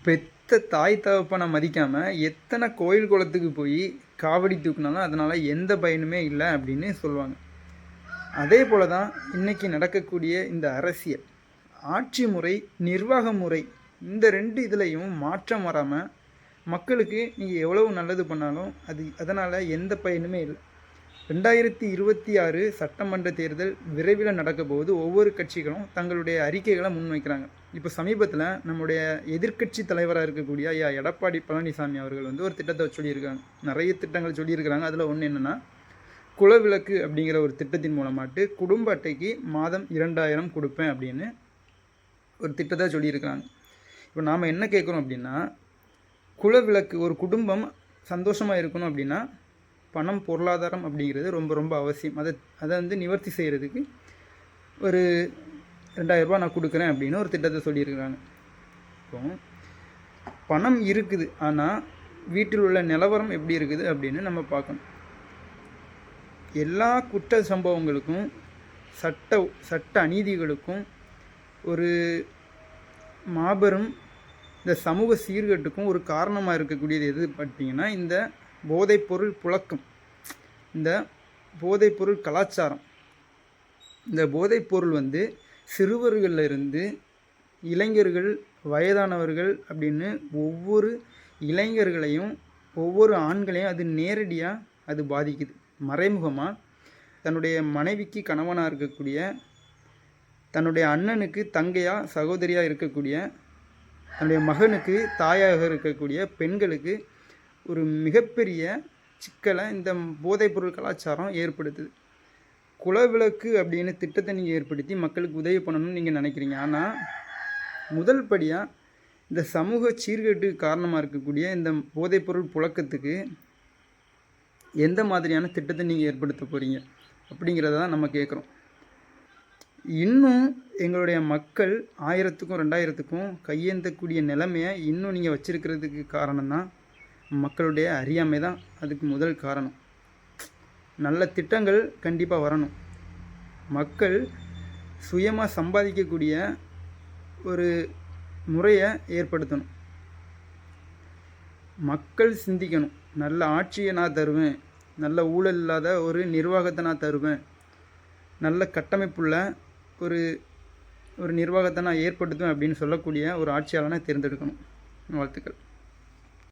பெத்த தாய் தகப்பனை மதிக்காமல் எத்தனை கோயில் குளத்துக்கு போய் காவடி தூக்குனாலும் அதனால் எந்த பயனுமே இல்லை அப்படின்னு சொல்லுவாங்க. அதே போல் தான் இன்றைக்கி நடக்கக்கூடிய இந்த அரசியல், ஆட்சி முறை, நிர்வாக முறை, இந்த 2 இதுலேயும் மாற்றம் வராமல் மக்களுக்கு நீங்கள் எவ்வளவு நல்லது பண்ணாலும் அதனால் எந்த பயனுமே இல்லை. 2026 சட்டமன்ற தேர்தல் விரைவில் நடக்க போது ஒவ்வொரு கட்சிகளும் தங்களுடைய அறிக்கைகளை முன்வைக்கிறாங்க. இப்போ சமீபத்தில் நம்முடைய எதிர்க்கட்சி தலைவராக இருக்கக்கூடிய ஐயா எடப்பாடி பழனிசாமி அவர்கள் ஒரு திட்டத்தை சொல்லியிருக்காங்க. நிறைய திட்டங்கள் சொல்லியிருக்கிறாங்க. அதில் ஒன்று என்னென்னா, குலவிளக்கு அப்படிங்கிற ஒரு திட்டத்தின் மூலமாட்டு குடும்ப அட்டைக்கு மாதம் 2000 கொடுப்பேன் அப்படின்னு ஒரு திட்டத்தை சொல்லியிருக்கிறாங்க. இப்போ நாம் என்ன கேட்குறோம் அப்படின்னா, குலவிளக்கு, ஒரு குடும்பம் சந்தோஷமாக இருக்கணும் அப்படின்னா பணம், பொருளாதாரம் அப்படிங்கிறது ரொம்ப ரொம்ப அவசியம். அதை நிவர்த்தி செய்கிறதுக்கு ஒரு 2000 ரூபா நான் கொடுக்குறேன் அப்படின்னு ஒரு திட்டத்தை சொல்லியிருக்கிறாங்க. இப்போ பணம் இருக்குது, ஆனால் வீட்டில் உள்ள நிலவரம் எப்படி இருக்குது அப்படின்னு நம்ம பார்க்கணும். எல்லா குற்ற சம்பவங்களுக்கும் சட்ட அநீதிகளுக்கும் ஒரு மாபெரும் இந்த சமூக சீர்கேட்டுக்கும் ஒரு காரணமாக இருக்கக்கூடியது எது பார்த்தீங்கன்னா, இந்த போதைப்பொருள் புழக்கம், இந்த போதைப்பொருள் கலாச்சாரம். இந்த போதைப்பொருள் சிறுவர்களில் இருந்து இளைஞர்கள், வயதானவர்கள் அப்படின்னு ஒவ்வொரு இளைஞர்களையும் ஒவ்வொரு ஆண்களையும் அது நேரடியாக அது பாதிக்குது. மறைமுகமாக தன்னுடைய மனைவிக்கு கணவனாக இருக்கக்கூடிய, தன்னுடைய அண்ணனுக்கு தங்கையாக சகோதரியாக இருக்கக்கூடிய, தன்னுடைய மகனுக்கு தாயாக இருக்கக்கூடிய பெண்களுக்கு ஒரு மிகப்பெரிய சிக்கலை இந்த போதைப்பொருள் கலாச்சாரம் ஏற்படுத்துது. குலவிளக்கு அப்படின்னு திட்டத்தை நீங்கள் ஏற்படுத்தி மக்களுக்கு உதவி பண்ணணும்னு நீங்கள் நினைக்கிறீங்க. ஆனால் முதல் படியாக இந்த சமூக சீர்கேட்டுக்கு காரணமாக இருக்கக்கூடிய இந்த போதைப்பொருள் புழக்கத்துக்கு எந்த மாதிரியான திட்டத்தை நீங்கள் ஏற்படுத்த போகிறீங்க அப்படிங்கிறத தான் நம்ம கேட்குறோம். இன்னும் எங்களுடைய மக்கள் 1000க்கும் 2000க்கும் கையேந்தக்கூடிய நிலைமையை இன்னும் நீங்கள் வச்சுருக்கிறதுக்கு காரணம்தான் மக்களுடைய அறியாமை தான். அதுக்கு முதல் காரணம். நல்ல திட்டங்கள் கண்டிப்பாக வரணும். மக்கள் சுயமாக சம்பாதிக்கக்கூடிய ஒரு முறையை ஏற்படுத்தணும். மக்கள் சிந்திக்கணும். நல்ல ஆட்சியை நான் தருவேன், நல்ல ஊழல் இல்லாத ஒரு நிர்வாகத்தை நான் தருவேன், நல்ல கட்டமைப்புள்ள ஒரு நிர்வாகத்தை நான் ஏற்படுத்துவேன் அப்படின்னு சொல்லக்கூடிய ஒரு ஆட்சியாளனை தேர்ந்தெடுக்கணும். வாழ்த்துக்கள்.